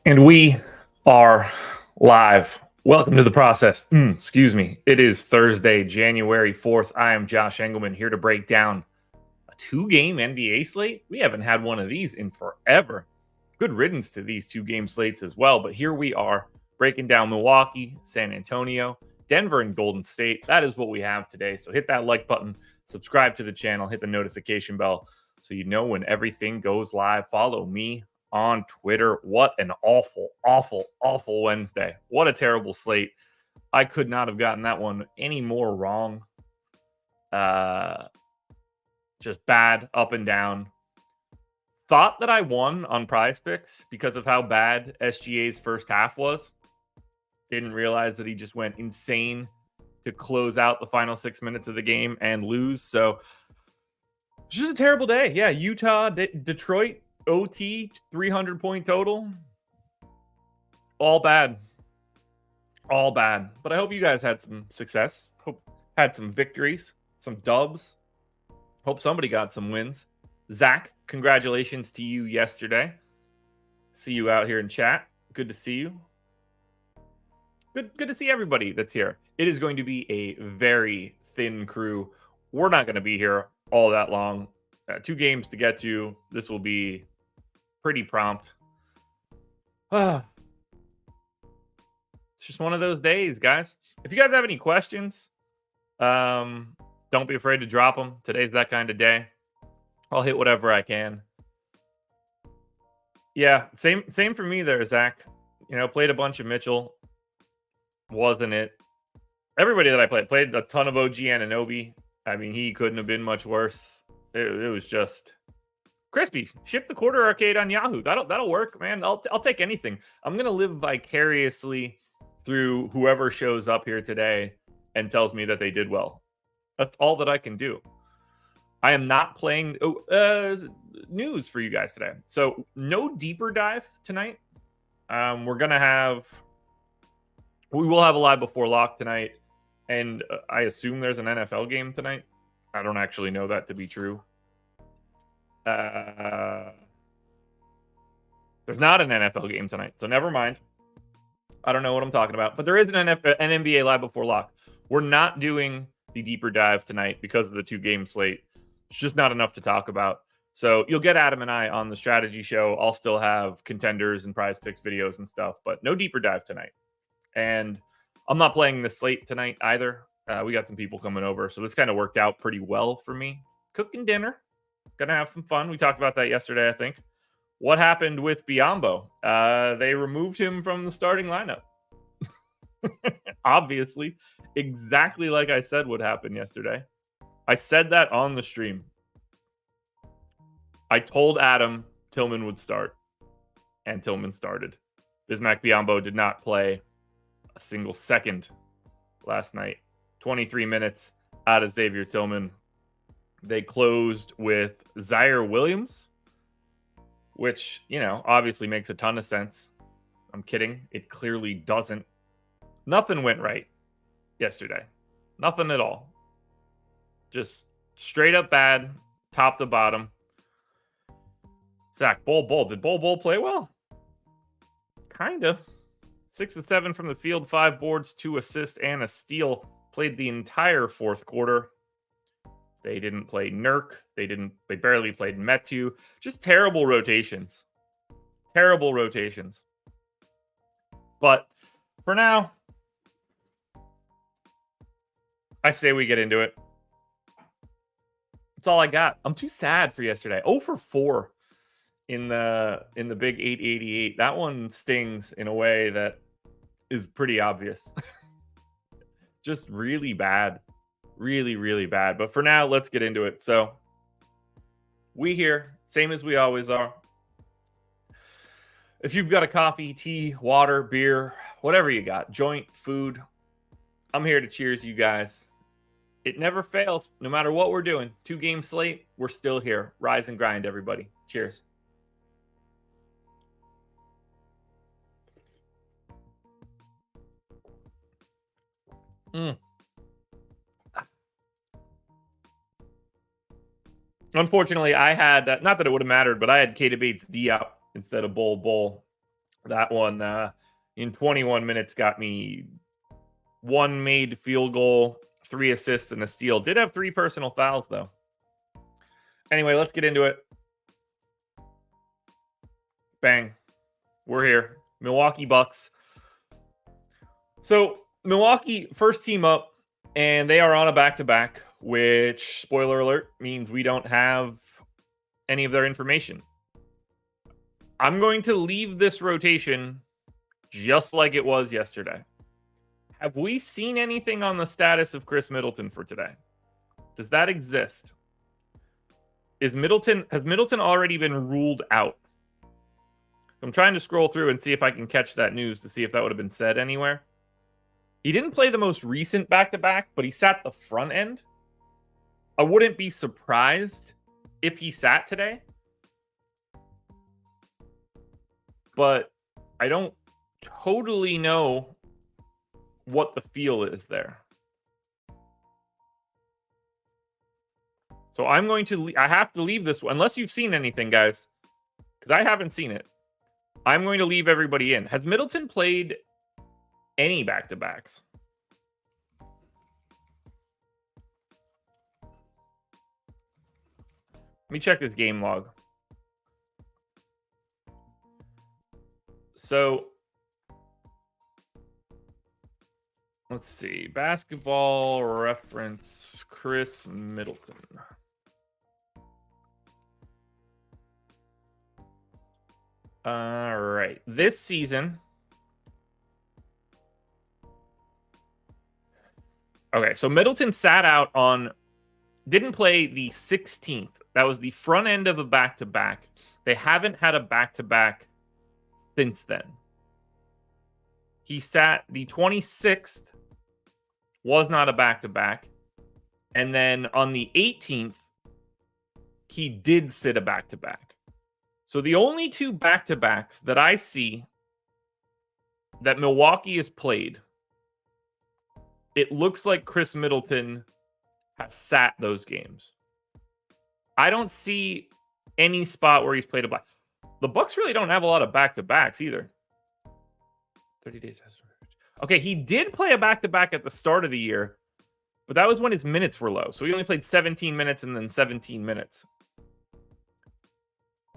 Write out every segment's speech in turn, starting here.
And we are live. Welcome to the process. Excuse me. It is Thursday, January 4th. I am Josh Engleman here to break down a two-game NBA slate. We haven't had one of these in forever. Good riddance to these two-game slates as well. But here we are breaking down Milwaukee, San Antonio, Denver, and Golden State. That is what we have today. So hit that like button, subscribe to the channel, hit the notification bell so you know when everything goes live. Follow me on Twitter. What an awful Wednesday. What a terrible slate. I could not have gotten that one any more wrong. Just bad, up and down. Thought that I won on Prize Picks because of how bad SGA's first half was. Didn't realize that he just went insane to close out the final 6 minutes of the game and lose. So just a terrible day. Yeah, Utah, Detroit, OT, 300-point total. All bad. All bad. But I hope you guys had some success. Hope had some victories, some dubs. Hope somebody got some wins. Zach, congratulations to you yesterday. See you out here in chat. Good to see you. Good to see everybody that's here. It is going to be a very thin crew. We're not going to be here all that long. 2 games to get to. This will be pretty prompt. It's just one of those days, guys. If you guys have any questions, don't be afraid to drop them. Today's that kind of day. I'll hit whatever I can. Yeah, same for me there, Zach. You know, played a bunch of Mitchell. Wasn't it? Everybody that I played a ton of OG Anunoby. I mean, he couldn't have been much worse. It was just crispy. Ship the quarter arcade on Yahoo. That'll work, man. I'll take anything. I'm gonna live vicariously through whoever shows up here today and tells me that they did well. That's all that I can do. I am not playing news for you guys today. So no deeper dive tonight. We will have a live before lock tonight, and I assume there's an NFL game tonight. I don't actually know that to be true. There's not an NFL game tonight, so never mind. I don't know what I'm talking about, but there is an NBA live before lock. We're not doing the deeper dive tonight because of the 2-game slate. It's just not enough to talk about. So you'll get Adam and I on the strategy show. I'll still have contenders and prize picks videos and stuff, but no deeper dive tonight. And I'm not playing the slate tonight either. We got some people coming over, so this kind of worked out pretty well for me. Cooking dinner. Gonna have some fun. We talked about that yesterday, I think. What happened with Biyombo? They removed him from the starting lineup. Obviously, exactly like I said would happen yesterday. I said that on the stream. I told Adam Tillman would start, and Tillman started. Bismack Biyombo did not play a single second last night. 23 minutes out of Xavier Tillman. They closed with Zaire Williams, which, you know, obviously makes a ton of sense. I'm kidding. It clearly doesn't. Nothing went right yesterday. Nothing at all. Just straight up bad, top to bottom. Zach, Bol. Did Bol play well? Kind of. 6 of 7 from the field, 5 boards, 2 assists, and a steal. Played the entire fourth quarter. They didn't play Nurk. They barely played Metu. Just terrible rotations. Terrible rotations. But for now, I say we get into it. That's all I got. I'm too sad for yesterday. 0 for 4 in the big 888. That one stings in a way that is pretty obvious. Just really bad. Really, really bad. But for now, let's get into it. So we here, same as we always are. If you've got a coffee, tea, water, beer, whatever you got, joint, food, I'm here to cheers you guys. It never fails. No matter what we're doing, 2-game slate, we're still here. Rise and grind, everybody. Cheers. Unfortunately, I had, not that it would have mattered, but I had Kata Bates D up instead of Bol. That one in 21 minutes got me 1 made field goal, 3 assists, and a steal. Did have 3 personal fouls, though. Anyway, let's get into it. Bang. We're here. Milwaukee Bucks. So, Milwaukee, first team up, and they are on a back-to-back, which, spoiler alert, means we don't have any of their information. I'm going to leave this rotation just like it was yesterday. Have we seen anything on the status of Chris Middleton for today? Does that exist? Has Middleton already been ruled out? I'm trying to scroll through and see if I can catch that news to see if that would have been said anywhere. He didn't play the most recent back-to-back, but he sat the front end. I wouldn't be surprised if he sat today. But I don't totally know what the feel is there. So I'm going to... I have to leave this one. Unless you've seen anything, guys. Because I haven't seen it. I'm going to leave everybody in. Has Middleton played any back-to-backs? Let me check this game log. So, let's see. Basketball reference, Chris Middleton. All right. This season. Okay, so Middleton sat out on, didn't play the 16th. That was the front end of a back-to-back. They haven't had a back-to-back since then. He sat the 26th, was not a back-to-back. And then on the 18th, he did sit a back-to-back. So the only 2 back-to-backs that I see that Milwaukee has played, it looks like Chris Middleton has sat those games. I don't see any spot where he's played a back. The Bucks really don't have a lot of back-to-backs either. 30 days. Okay, he did play a back-to-back at the start of the year, but that was when his minutes were low. So he only played 17 minutes and then 17 minutes.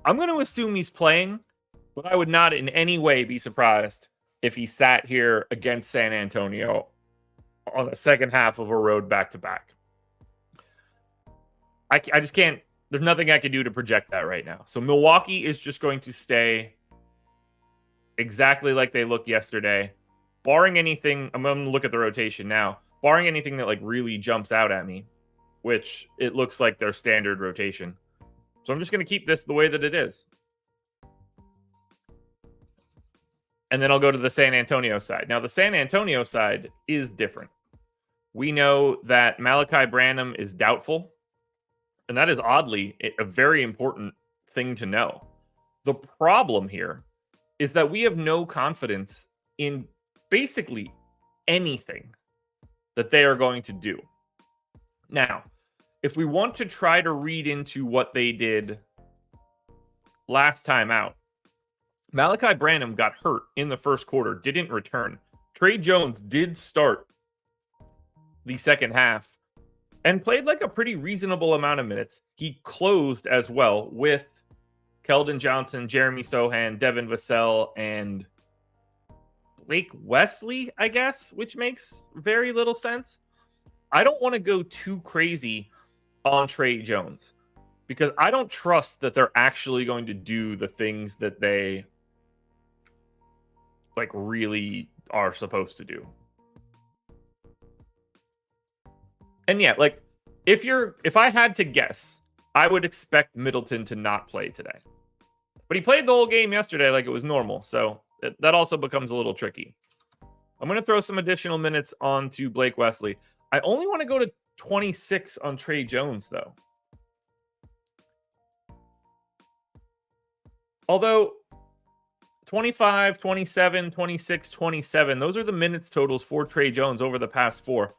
I'm going to assume he's playing, but I would not in any way be surprised if he sat here against San Antonio on the second half of a road back-to-back. I just can't. There's nothing I can do to project that right now. So Milwaukee is just going to stay exactly like they looked yesterday. Barring anything, I'm going to look at the rotation now. Barring anything that like really jumps out at me, which it looks like their standard rotation. So I'm just going to keep this the way that it is. And then I'll go to the San Antonio side. Now, the San Antonio side is different. We know that Malachi Branham is doubtful. And that is oddly a very important thing to know. The problem here is that we have no confidence in basically anything that they are going to do. Now, if we want to try to read into what they did last time out, Malachi Branham got hurt in the first quarter, didn't return. Trey Jones did start the second half and played like a pretty reasonable amount of minutes. He closed as well with Keldon Johnson, Jeremy Sohan, Devin Vassell, and Blake Wesley, I guess, which makes very little sense. I don't want to go too crazy on Trey Jones because I don't trust that they're actually going to do the things that they like really are supposed to do. And yeah, like if I had to guess, I would expect Middleton to not play today. But he played the whole game yesterday like it was normal, so that also becomes a little tricky. I'm going to throw some additional minutes onto Blake Wesley. I only want to go to 26 on Trey Jones, though. Although 25, 27, 26, 27, those are the minutes totals for Trey Jones over the past 4.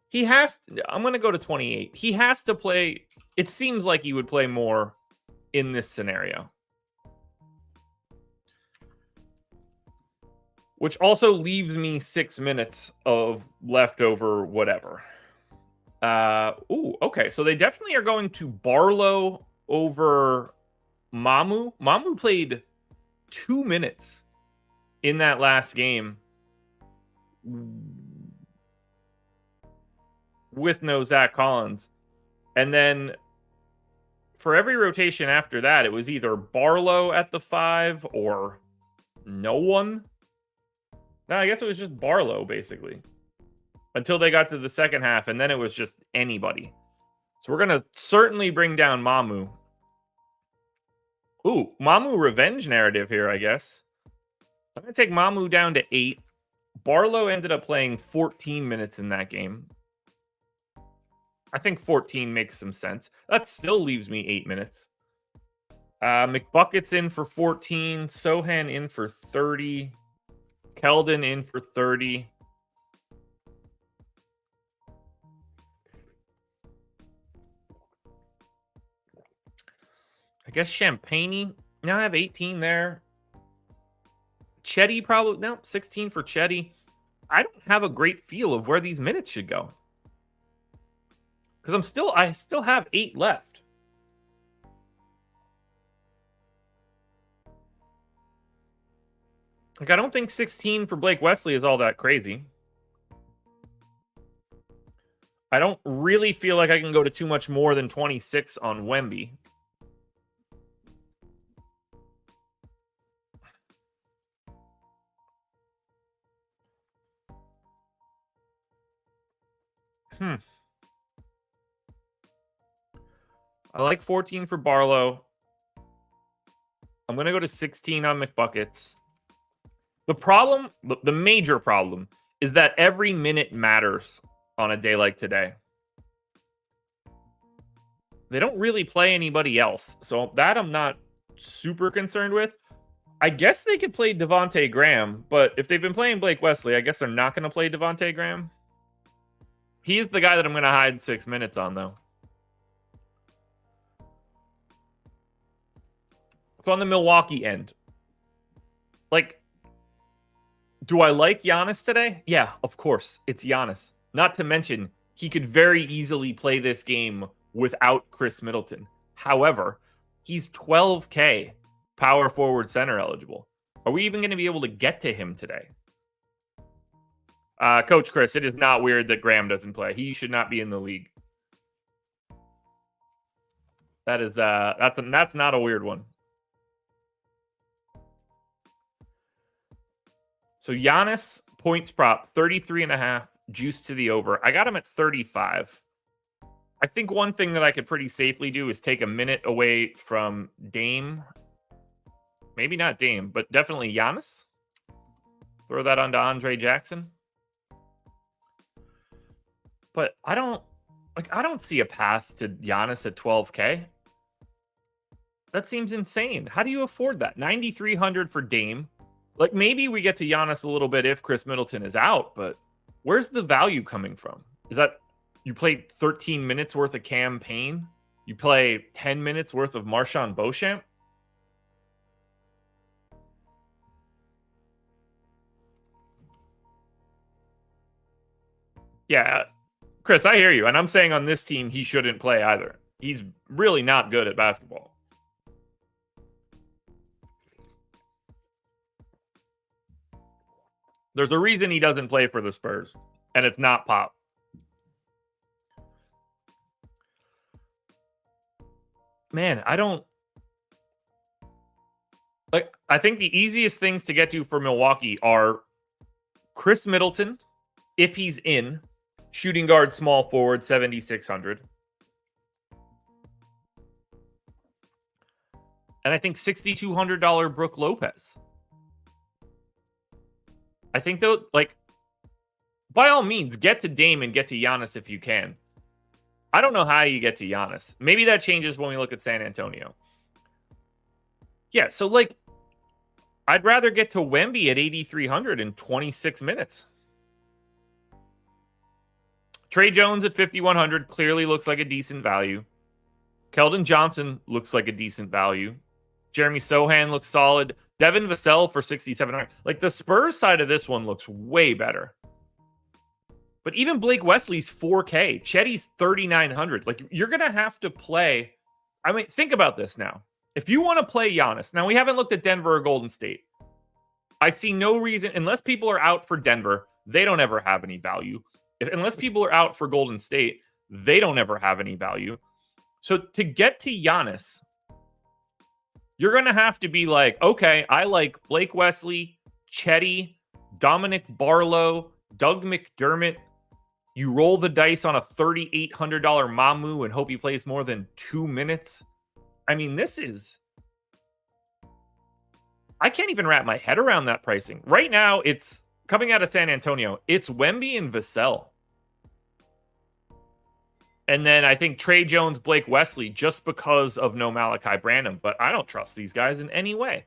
He has to, I'm going to go to 28. He has to play. It seems like he would play more in this scenario. which also leaves me 6 minutes of leftover whatever. Okay. So they definitely are going to Barlow over Mamu. Mamu played 2 minutes in that last game with no Zach Collins. And then for every rotation after that, it was either Barlow at the 5 or no one. No, I guess it was just Barlow, basically. Until they got to the second half, and then it was just anybody. So we're going to certainly bring down Mamu. Ooh, Mamu revenge narrative here, I guess. I'm going to take Mamu down to 8. Barlow ended up playing 14 minutes in that game. I think 14 makes some sense. That still leaves me 8 minutes. McBucket's in for 14. Sohan in for 30. Keldon in for 30. I guess Champagne. Now I have 18 there. Chetty probably. No, 16 for Chetty. I don't have a great feel of where these minutes should go. Because I still have 8 left. Like, I don't think 16 for Blake Wesley is all that crazy. I don't really feel like I can go to too much more than 26 on Wemby. I like 14 for Barlow. I'm going to go to 16 on McBuckets. The problem, the major problem, is that every minute matters on a day like today. They don't really play anybody else, so that I'm not super concerned with. I guess they could play Devontae Graham, but if they've been playing Blake Wesley, I guess they're not going to play Devontae Graham. He's the guy that I'm going to hide 6 minutes on, though. So on the Milwaukee end, like, do I like Giannis today? Yeah, of course. It's Giannis. Not to mention, he could very easily play this game without Chris Middleton. However, he's 12K power forward center eligible. Are we even going to be able to get to him today? Coach Chris, it is not weird that Graham doesn't play. He should not be in the league. That's not a weird one. So Giannis points prop 33.5, juice to the over. I got him at 35. I think one thing that I could pretty safely do is take a minute away from Dame. Maybe not Dame, but definitely Giannis. Throw that onto Andre Jackson. But I don't see a path to Giannis at 12K. That seems insane. How do you afford that? 9,300 for Dame. Like, maybe we get to Giannis a little bit if Chris Middleton is out, but where's the value coming from? Is that you play 13 minutes worth of Cam Payne? You play 10 minutes worth of Marshawn Beauchamp? Yeah, Chris, I hear you. And I'm saying on this team, he shouldn't play either. He's really not good at basketball. There's a reason he doesn't play for the Spurs, and it's not Pop. Man, I think the easiest things to get to for Milwaukee are Chris Middleton, if he's in, shooting guard, small forward, 7,600. And I think $6,200 Brook Lopez. I think though, like, by all means, get to Dame and get to Giannis if you can. I don't know how you get to Giannis. Maybe that changes when we look at San Antonio. Yeah, so like, I'd rather get to Wemby at 8,300 in 26 minutes. Trey Jones at 5,100 clearly looks like a decent value. Keldon Johnson looks like a decent value. Jeremy Sohan looks solid. Devin Vassell for 6,700. Like the Spurs side of this one looks way better. But even Blake Wesley's 4K, Chetty's 3,900. Like you're going to have to play. I mean, think about this now. If you want to play Giannis, now we haven't looked at Denver or Golden State. I see no reason, unless people are out for Denver, they don't ever have any value. Unless people are out for Golden State, they don't ever have any value. So to get to Giannis, you're going to have to be like, okay, I like Blake Wesley, Chetty, Dominic Barlow, Doug McDermott. You roll the dice on a $3,800 Mamu and hope he plays more than 2 minutes. I mean, this is... I can't even wrap my head around that pricing. Right now, it's coming out of San Antonio. It's Wemby and Vassell. And then I think Trey Jones, Blake Wesley, just because of no Malachi Branham. But I don't trust these guys in any way.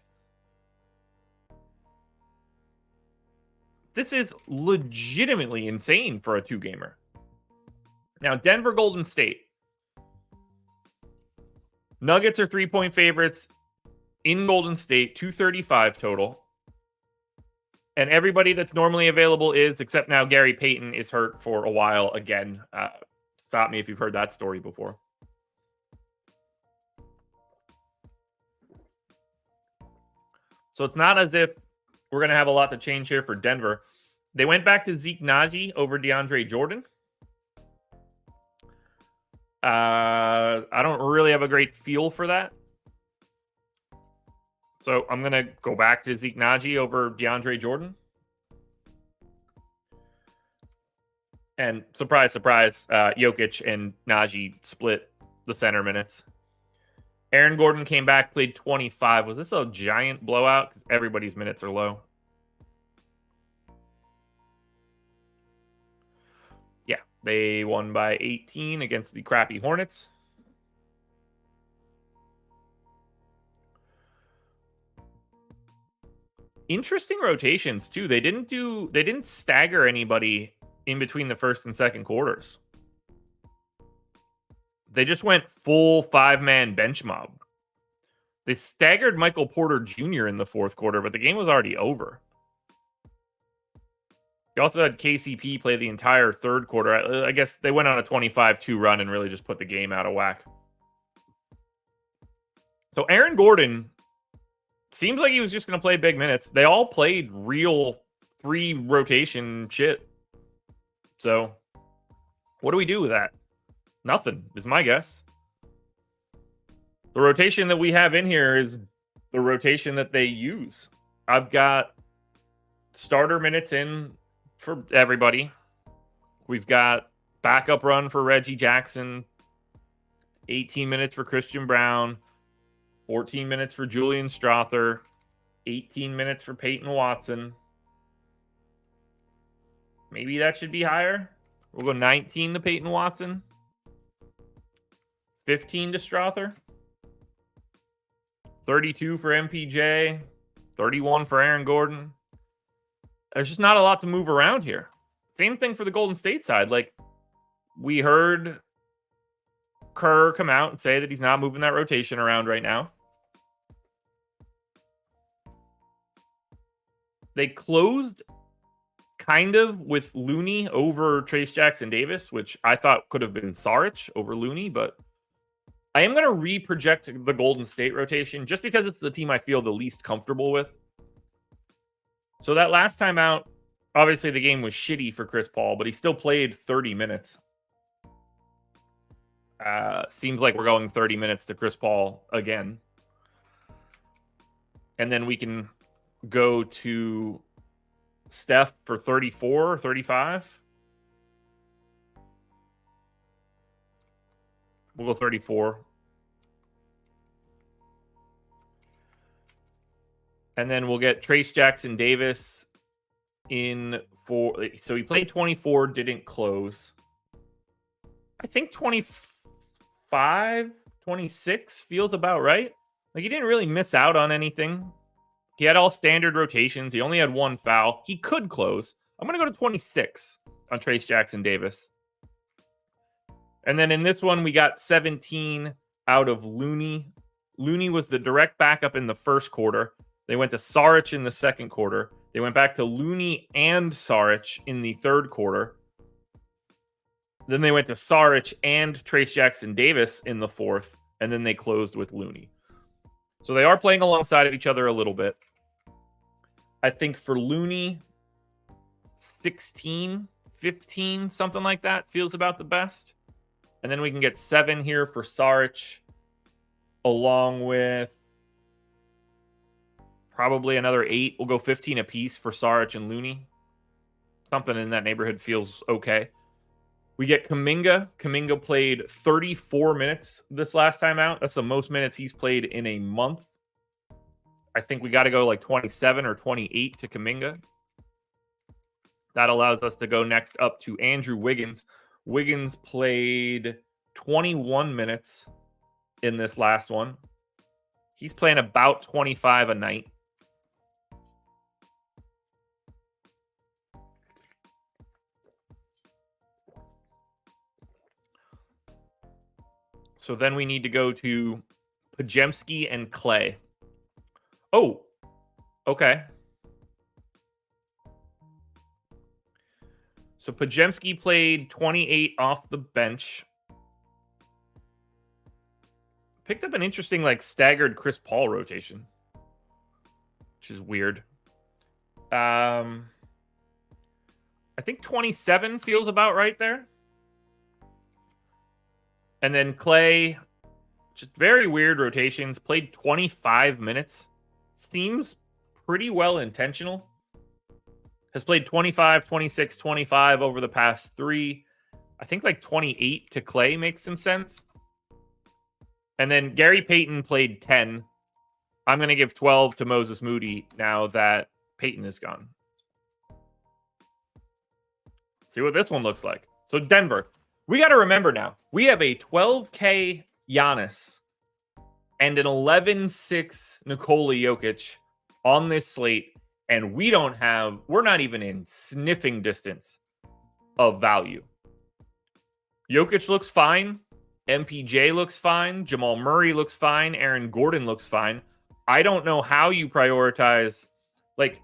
This is legitimately insane for a two-gamer. Now, Denver, Golden State. Nuggets are 3-point favorites in Golden State, 235 total. And everybody that's normally available is, except now Gary Payton is hurt for a while again. Stop me if you've heard that story before. So it's not as if we're going to have a lot to change here for Denver. They went back to Zeke Naji over DeAndre Jordan. I don't really have a great feel for that. So I'm going to go back to Zeke Naji over DeAndre Jordan. And surprise, surprise, Jokic and Naji split the center minutes. Aaron Gordon came back, played 25. Was this a giant blowout? Because everybody's minutes are low. Yeah, they won by 18 against the crappy Hornets. Interesting rotations, too. They didn't stagger anybody in between the first and second quarters. They just went full 5-man bench mob. They staggered Michael Porter Jr. in the fourth quarter, but the game was already over. You also had KCP play the entire third quarter. I guess they went on a 25-2 run and really just put the game out of whack. So Aaron Gordon seems like he was just going to play big minutes. They all played real 3-rotation shit. So what do we do with that? Nothing is my guess. The rotation that we have in here is the rotation that they use. I've got starter minutes in for everybody. We've got backup run for Reggie Jackson, 18 minutes for Christian Brown, 14 minutes for Julian Strother, 18 minutes for Peyton Watson. Maybe that should be higher. We'll go 19 to Peyton Watson. 15 to Strother. 32 for MPJ. 31 for Aaron Gordon. There's just not a lot to move around here. Same thing for the Golden State side. Like, we heard Kerr come out and say that he's not moving that rotation around right now. They closed kind of with Looney over Trace Jackson Davis, which I thought could have been Saric over Looney, but I am going to re-project the Golden State rotation just because it's the team I feel the least comfortable with. So that last time out, obviously the game was shitty for Chris Paul, but he still played 30 minutes. Seems like we're going 30 minutes to Chris Paul again. And then we can go to Steph for 34 or 35. We'll go 34. And then we'll get Trace Jackson Davis in for... So he played 24, didn't close. I think 25, 26 feels about right. Like, he didn't really miss out on anything. He had all standard rotations. He only had one foul. He could close. I'm going to go to 26 on Trace Jackson Davis. And then in this one, we got 17 out of Looney. Looney was the direct backup in the first quarter. They went to Saric in the second quarter. They went back to Looney and Saric in the third quarter. Then they went to Saric and Trace Jackson-Davis in the fourth, and then they closed with Looney. So they are playing alongside of each other a little bit. I think for Looney, 16, 15, something like that feels about the best. And then we can get 7 here for Saric, along with probably another 8. We'll go 15 apiece for Saric and Looney. Something in that neighborhood feels okay. We get Kuminga. Kuminga played 34 minutes this last time out. That's the most minutes he's played in a month. I think we got to go like 27 or 28 to Kuminga. That allows us to go next up to Andrew Wiggins. Wiggins played 21 minutes in this last one. He's playing about 25 a night. So then we need to go to Podziemski and Clay. Oh, okay. So Podziemski played 28 off the bench. Picked up an interesting, like, staggered Chris Paul rotation, which is weird. I think 27 feels about right there. And then Clay, just very weird rotations, played 25 minutes. Seems pretty well intentional. Has played 25, 26, 25 over the past 3. I think like 28 to Clay makes some sense. And then Gary Payton played 10. I'm going to give 12 to Moses Moody now that Payton is gone. See what this one looks like. So Denver. We got to remember now, we have a 12K Giannis and an 11-6 Nikola Jokic on this slate, and we're not even in sniffing distance of value. Jokic looks fine. MPJ looks fine. Jamal Murray looks fine. Aaron Gordon looks fine. I don't know how you prioritize, like,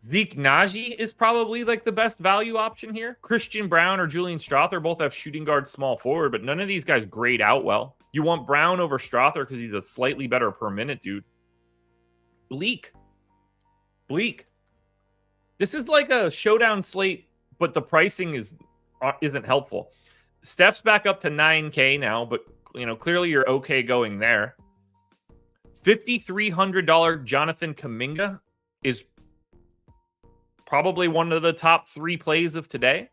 Zeke Naji is probably like the best value option here. Christian Brown or Julian Strawther both have shooting guard small forward, but none of these guys grade out well. You want Brown over Strawther because he's a slightly better per minute dude. Bleak. This is like a showdown slate, but the pricing isn't helpful. Steph's back up to 9K now, but clearly you're okay going there. $5,300 Jonathan Kuminga is probably one of the top 3 plays of today.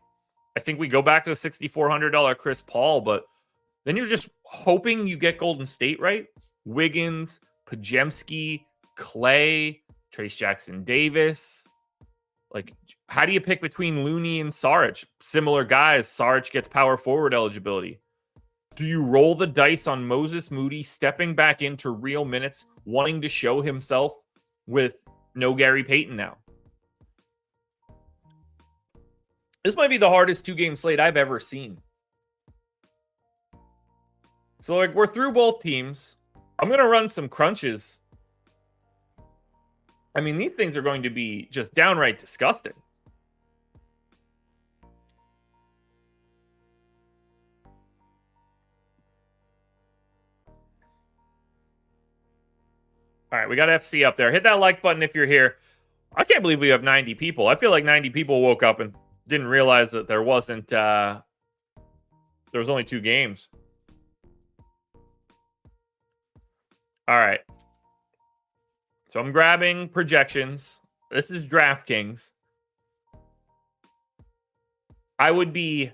I think we go back to a $6,400 Chris Paul, but then you're just hoping you get Golden State right. Wiggins, Podziemski, Clay, Trace Jackson-Davis. Like, how do you pick between Looney and Saric? Similar guys. Saric gets power forward eligibility. Do you roll the dice on Moses Moody stepping back into real minutes, wanting to show himself with no Gary Payton now? This might be the hardest 2-game slate I've ever seen. So, like, we're through both teams. I'm going to run some crunches. I mean, these things are going to be just downright disgusting. All right, we got FC up there. Hit that like button if you're here. I can't believe we have 90 people. I feel like 90 people woke up and didn't realize that there was only 2 games. All right. So I'm grabbing projections. This is DraftKings. I would be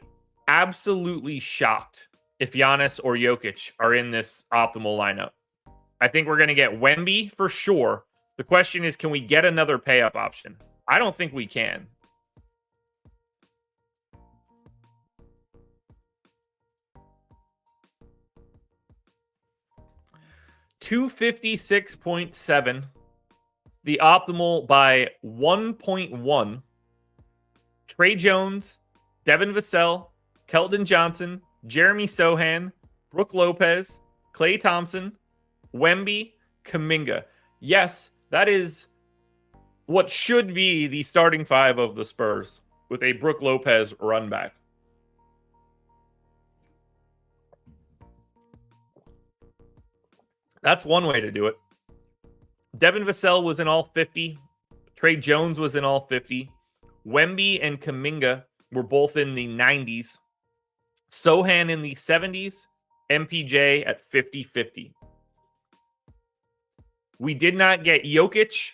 absolutely shocked if Giannis or Jokic are in this optimal lineup. I think we're going to get Wemby for sure. The question is, can we get another pay-up option? I don't think we can. $256.7. The optimal by 1.1. Trey Jones, Devin Vassell, Keldon Johnson, Jeremy Sohan, Brooke Lopez, Klay Thompson, Wemby, Kuminga. Yes, That is what should be the starting five of the Spurs with a Brook Lopez run back. That's one way to do it. Devin Vassell was in all 50. Trey Jones was in all 50. Wemby and Kuminga were both in the 90s. Sohan in the 70s. MPJ at 50-50. We did not get Jokic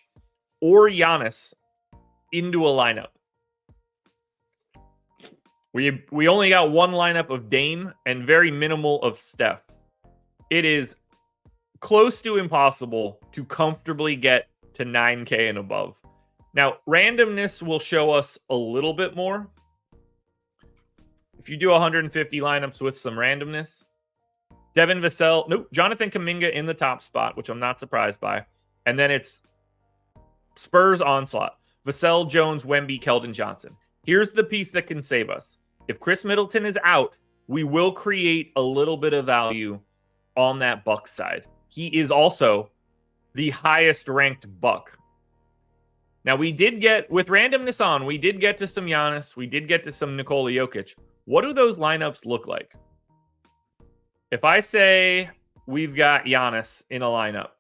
or Giannis into a lineup. We only got one lineup of Dame and very minimal of Steph. It is close to impossible to comfortably get to 9K and above. Now, randomness will show us a little bit more. If you do 150 lineups with some randomness, Devin Vassell, nope, Jonathan Kuminga in the top spot, which I'm not surprised by. And then it's Spurs onslaught. Vassell, Jones, Wemby, Keldon Johnson. Here's the piece that can save us. If Chris Middleton is out, we will create a little bit of value on that Bucks side. He is also the highest ranked Buck. Now, we did get, with randomness on, we did get to some Giannis. We did get to some Nikola Jokic. What do those lineups look like? If I say we've got Giannis in a lineup,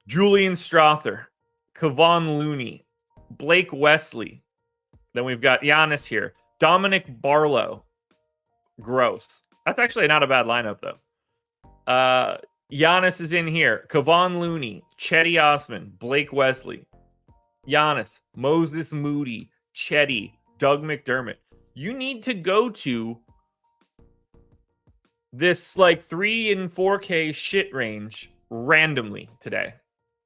Julian Strother, Kevon Looney, Blake Wesley. Then we've got Giannis here. Dominic Barlow. Gross. That's actually not a bad lineup, though. Giannis is in here. Kevon Looney, Chetty Osman, Blake Wesley. Giannis, Moses Moody, Chetty, Doug McDermott. You need to go to this like 3 and 4K shit range randomly today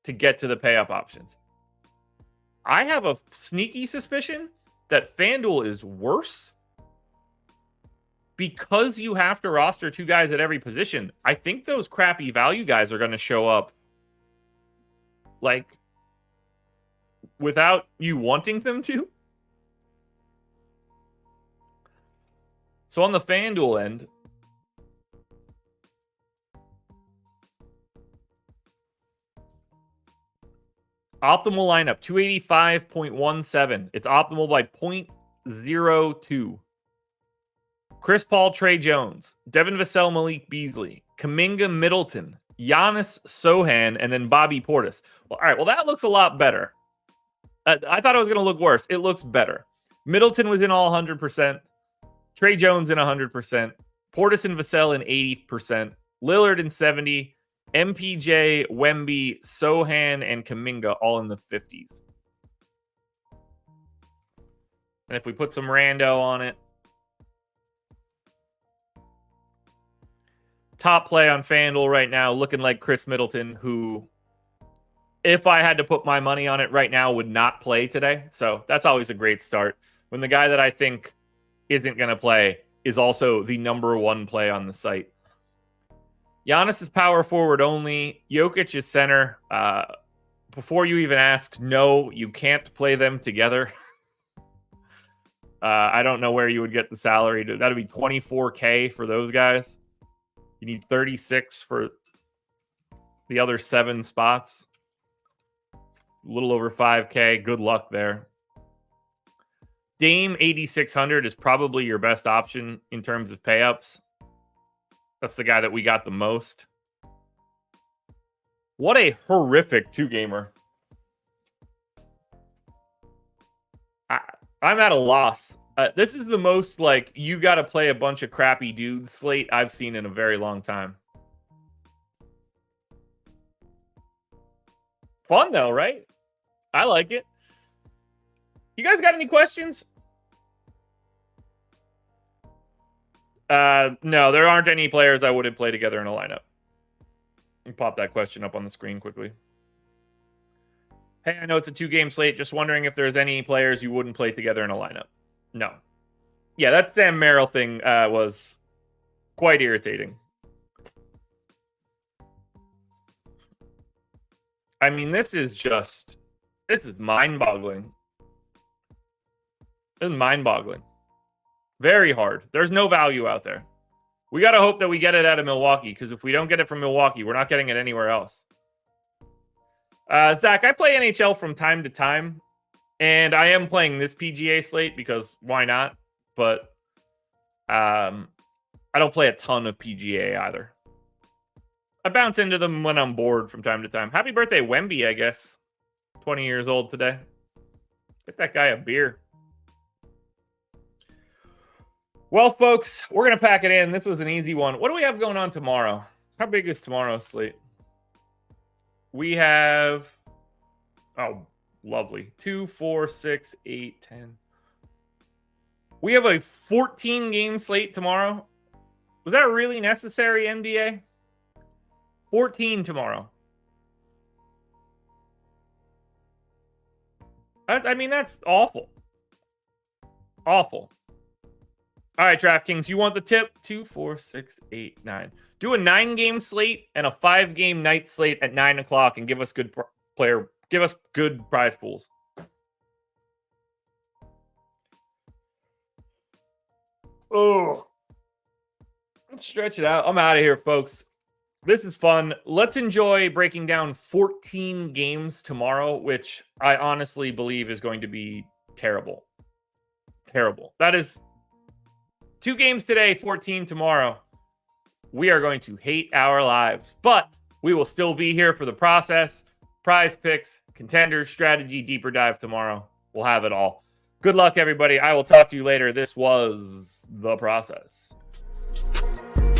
to get to the pay up options. I have a sneaky suspicion that FanDuel is worse because you have to roster 2 guys at every position. I think those crappy value guys are going to show up like without you wanting them to. So on the FanDuel end, optimal lineup, 285.17. It's optimal by 0.02. Chris Paul, Trey Jones, Devin Vassell, Malik Beasley, Kuminga, Middleton, Giannis, Sohan, and then Bobby Portis. Well, all right, well, that looks a lot better. I thought it was going to look worse. It looks better. Middleton was in all 100%. Trey Jones in 100%. Portis and Vassell in 80%. Lillard in 70%. MPJ, Wemby, Sohan, and Kuminga all in the 50s. And if we put some rando on it, top play on FanDuel right now, looking like Chris Middleton, who, if I had to put my money on it right now, would not play today. So that's always a great start. When the guy that I think isn't going to play is also the number 1 play on the site. Giannis is power forward only. Jokic is center. Before you even ask, no, you can't play them together. I don't know where you would get the salary. That would be $24K for those guys. You need 36 for the other 7 spots. It's a little over 5K. Good luck there. Dame 8,600 is probably your best option in terms of pay-ups. That's the guy that we got the most. What a horrific 2-gamer. I'm at a loss. This is the most, like, you got to play a bunch of crappy dudes slate I've seen in a very long time. Fun, though, right? I like it. You guys got any questions? No, there aren't any players I wouldn't play together in a lineup. Let me pop that question up on the screen quickly. Hey, I know it's a 2-game slate. Just wondering if there's any players you wouldn't play together in a lineup. No. Yeah, that Sam Merrill thing was quite irritating. I mean, this is mind-boggling. This is mind-boggling. Very hard. There's no value out there. We got to hope that we get it out of Milwaukee, because if we don't get it from Milwaukee, we're not getting it anywhere else. Zach, I play NHL from time to time, and I am playing this PGA slate because why not? But I don't play a ton of PGA either. I bounce into them when I'm bored from time to time. Happy birthday, Wemby, I guess. 20 years old today. Get that guy a beer. Well, folks, we're going to pack it in. This was an easy one. What do we have going on tomorrow? How big is tomorrow's slate? We have, oh, lovely. 2, 4, 6, 8, 10. We have a 14-game slate tomorrow. Was that really necessary, NBA? 14 tomorrow. I mean, that's awful. Awful. All right, DraftKings, you want the tip? 2, 4, 6, 8, 9. Do a 9-game slate and a 5-game night slate at 9 o'clock and give us good give us good prize pools. Oh, let's stretch it out. I'm out of here, folks. This is fun. Let's enjoy breaking down 14 games tomorrow, which I honestly believe is going to be terrible. Terrible. That is 2 games today, 14 tomorrow. We are going to hate our lives, but we will still be here for the process, prize picks, contenders, strategy, deeper dive tomorrow. We'll have it all. Good luck, everybody. I will talk to you later. This was The Process.